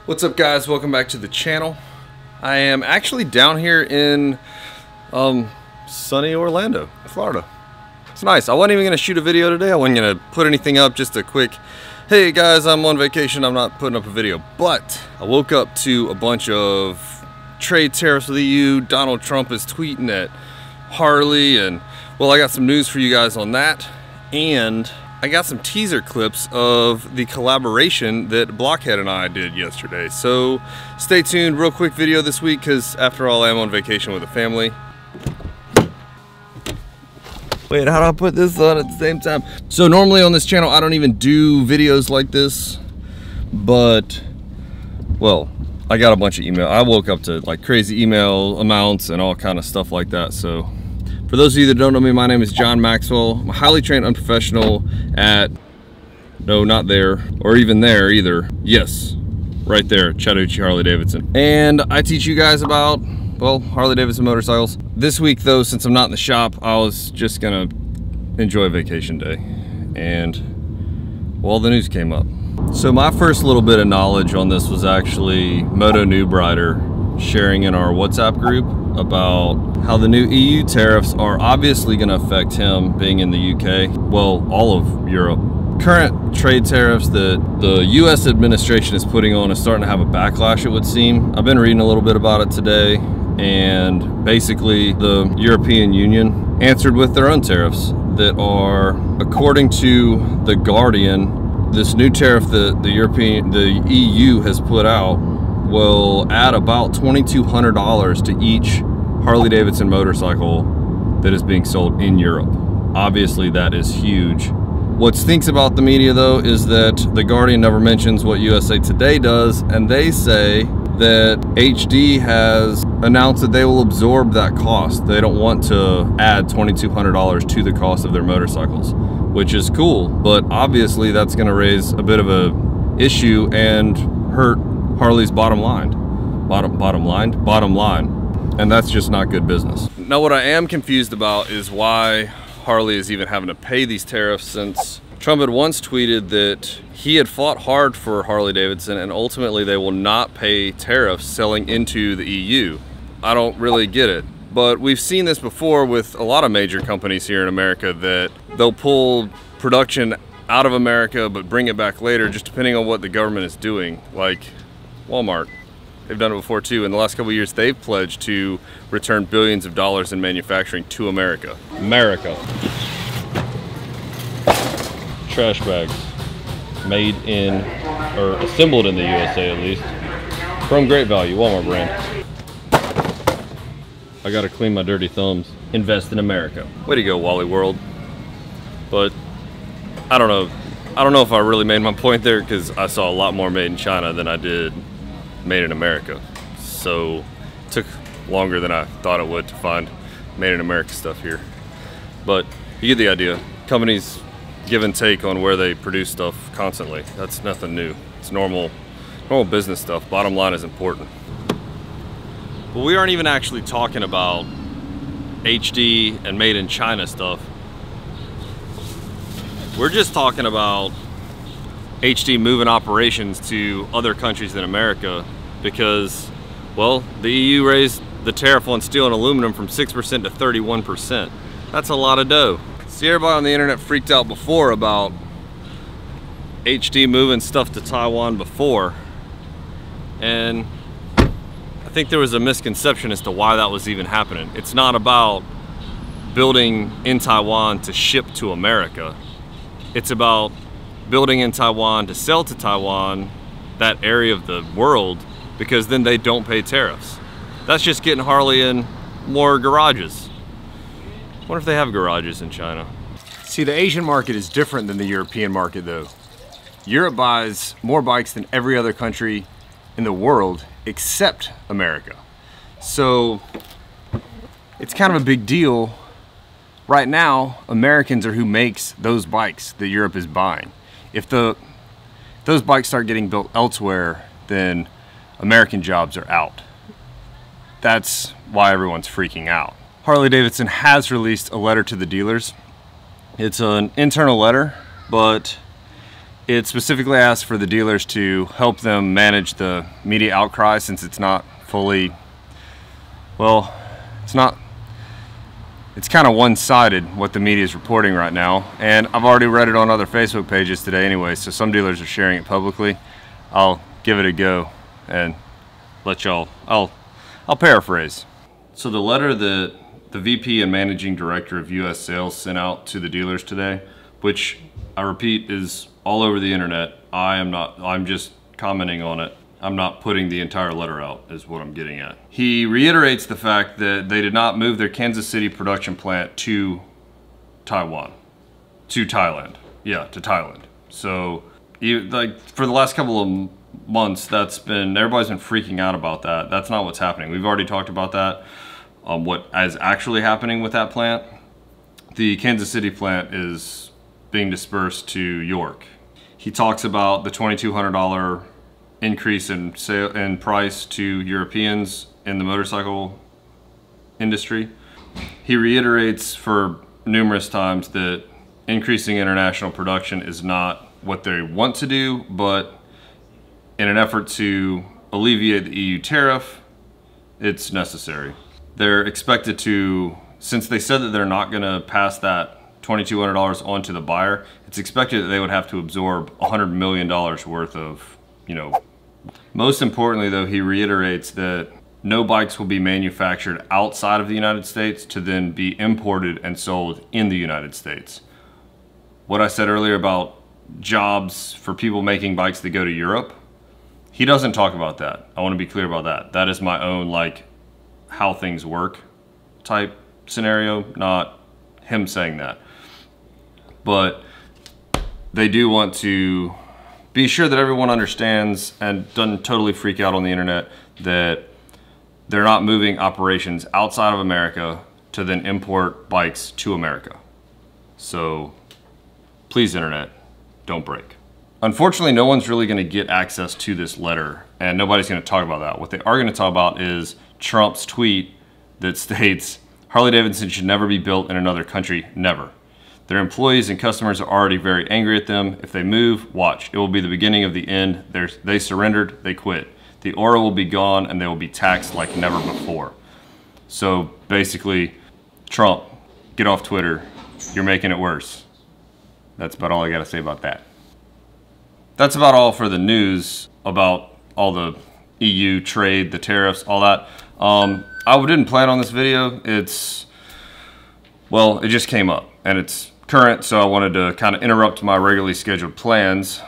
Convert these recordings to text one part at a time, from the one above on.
What's up, guys? Welcome back to the channel. I am actually down here in sunny Orlando, Florida. It's nice. I wasn't even going to shoot a video today. I wasn't going to put anything up, just a quick, hey guys, I'm on vacation, I'm not putting up a video. But I woke up to a bunch of trade tariffs with the EU. Donald Trump is tweeting at Harley, and well, I got some news for you guys on that. And I got some teaser clips of the collaboration that Blockhead and I did yesterday. So stay tuned, real quick video this week, because after all, I am on vacation with a family. Wait, how do I put this on at the same time? So normally on this channel, I don't even do videos like this, but, well, I got a bunch of email. I woke up to like crazy email amounts and all kind of stuff like that. So for those of you that don't know me, my name is John Maxwell. I'm a highly trained unprofessional at, no, not there, or even there either. Yes, right there, Chattahoochee Harley Davidson. And I teach you guys about, well, Harley Davidson motorcycles. This week though, since I'm not in the shop, I was just gonna enjoy vacation day. And, well, the news came up. So my first little bit of knowledge on this was actually Moto Noob Rider sharing in our WhatsApp group about how the new EU tariffs are obviously going to affect him being in the UK, well, all of Europe. Current trade tariffs that the US administration is putting on is starting to have a backlash, it would seem. I've been reading a little bit about it today, and basically the European Union answered with their own tariffs that are, according to The Guardian, this new tariff that the EU has put out will add about $2,200 to each Harley Davidson motorcycle that is being sold in Europe. Obviously that is huge. What stinks about the media though is that The Guardian never mentions what USA Today does, and they say that HD has announced that they will absorb that cost. They don't want to add $2,200 to the cost of their motorcycles, which is cool, but obviously that's going to raise a bit of a issue and hurt Harley's bottom line, and that's just not good business. Now, what I am confused about is why Harley is even having to pay these tariffs, since Trump had once tweeted that he had fought hard for Harley Davidson and ultimately they will not pay tariffs selling into the EU. I don't really get it, but we've seen this before with a lot of major companies here in America, that they'll pull production out of America but bring it back later, just depending on what the government is doing. Like Walmart, they've done it before too. In the last couple of years, they've pledged to return billions of dollars in manufacturing to America. Trash bags made in, or assembled in the USA at least, from great value, Walmart brand. I gotta clean my dirty thumbs. Invest in America. Way to go, Wally World. But I don't know if I really made my point there, because I saw a lot more made in China than I did made in America. So it took longer than I thought it would to find made in America stuff here. But you get the idea. Companies give and take on where they produce stuff constantly. That's nothing new. It's normal business stuff. Bottom line is important. But we aren't even actually talking about HD and made in China stuff. We're just talking about HD moving operations to other countries than America because, well, the EU raised the tariff on steel and aluminum from 6% to 31%. That's a lot of dough. See, everybody on the internet freaked out before about HD moving stuff to Taiwan before, and I think there was a misconception as to why that was even happening. It's not about building in Taiwan to ship to America. It's about building in Taiwan to sell to Taiwan, that area of the world, because then they don't pay tariffs. That's just getting Harley in more garages. I wonder if they have garages in China. See, the Asian market is different than the European market though. Europe buys more bikes than every other country in the world except America. So it's kind of a big deal. Right now, Americans are who makes those bikes that Europe is buying. If those bikes start getting built elsewhere, then American jobs are out. That's why everyone's freaking out. Harley Davidson has released a letter to the dealers. It's an internal letter, but It specifically asks for the dealers to help them manage the media outcry, since it's not fully, well, it's kind of one-sided what the media is reporting right now. And I've already read it on other Facebook pages today anyway, so some dealers are sharing it publicly. I'll give it a go and let y'all, I'll paraphrase. So the letter that the VP and Managing Director of US Sales sent out to the dealers today, which I repeat is all over the internet. I'm just commenting on it. I'm not putting the entire letter out, is what I'm getting at. He reiterates the fact that they did not move their Kansas City production plant to Taiwan, to Thailand. Yeah, to Thailand. So, like, for the last couple of months, everybody's been freaking out about that. That's not what's happening. We've already talked about that. What is actually happening with that plant? The Kansas City plant is being dispersed to York. He talks about the $2,200 increase in price to Europeans in the motorcycle industry. He reiterates for numerous times that increasing international production is not what they want to do, but in an effort to alleviate the EU tariff, it's necessary. They're expected to, since they said that they're not going to pass that $2,200 on to the buyer, it's expected that they would have to absorb $100 million worth of, Most importantly though, he reiterates that no bikes will be manufactured outside of the United States to then be imported and sold in the United States. What I said earlier about jobs for people making bikes that go to Europe, he doesn't talk about that. I want to be clear about that. That is my own, like, how things work type scenario, not him saying that. But they do want to be sure that everyone understands and doesn't totally freak out on the internet that they're not moving operations outside of America to then import bikes to America. So please, internet, don't break. Unfortunately, no one's really going to get access to this letter, and nobody's going to talk about that. What they are going to talk about is Trump's tweet that states, Harley Davidson should never be built in another country, never. Their employees and customers are already very angry at them. If they move, watch. It will be the beginning of the end. They surrendered, they quit. The aura will be gone and they will be taxed like never before. So basically, Trump, get off Twitter. You're making it worse. That's about all I gotta say about that. That's about all for the news about all the EU trade, the tariffs, all that. I didn't plan on this video. Well, it just came up and it's current, so I wanted to kind of interrupt my regularly scheduled plans,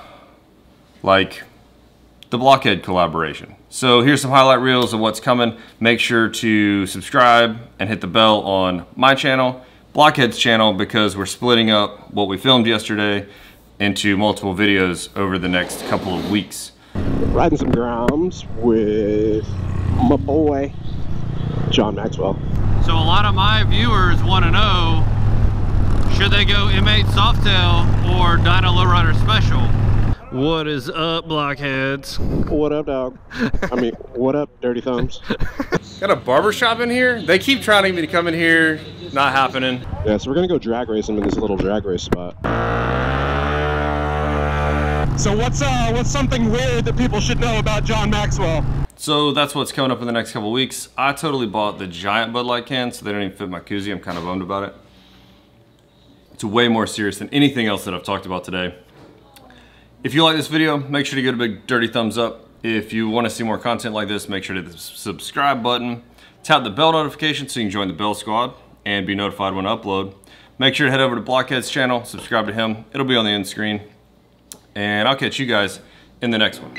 like the Blockhead collaboration. So here's some highlight reels of what's coming. Make sure to subscribe and hit the bell on my channel, Blockhead's channel, because we're splitting up what we filmed yesterday into multiple videos over the next couple of weeks. Riding some grounds with my boy, John Maxwell. So a lot of my viewers want to know, should they go M8 Softail or Dyna Lowrider Special? What is up, blockheads? What up, dog? I mean, what up, dirty thumbs? Got a barbershop in here? They keep trying to get me to come in here, not happening. Yeah, so we're gonna go drag race him in this little drag race spot. So what's something weird that people should know about John Maxwell? So that's what's coming up in the next couple of weeks. I totally bought the giant Bud Light can, so they don't even fit my koozie. I'm kind of bummed about it. It's way more serious than anything else that I've talked about today. If you like this video, make sure to give it a big dirty thumbs up. If you want to see more content like this, make sure to hit the subscribe button. Tap the bell notification so you can join the Bell Squad and be notified when I upload. Make sure to head over to Blockhead's channel, subscribe to him. It'll be on the end screen. And I'll catch you guys in the next one.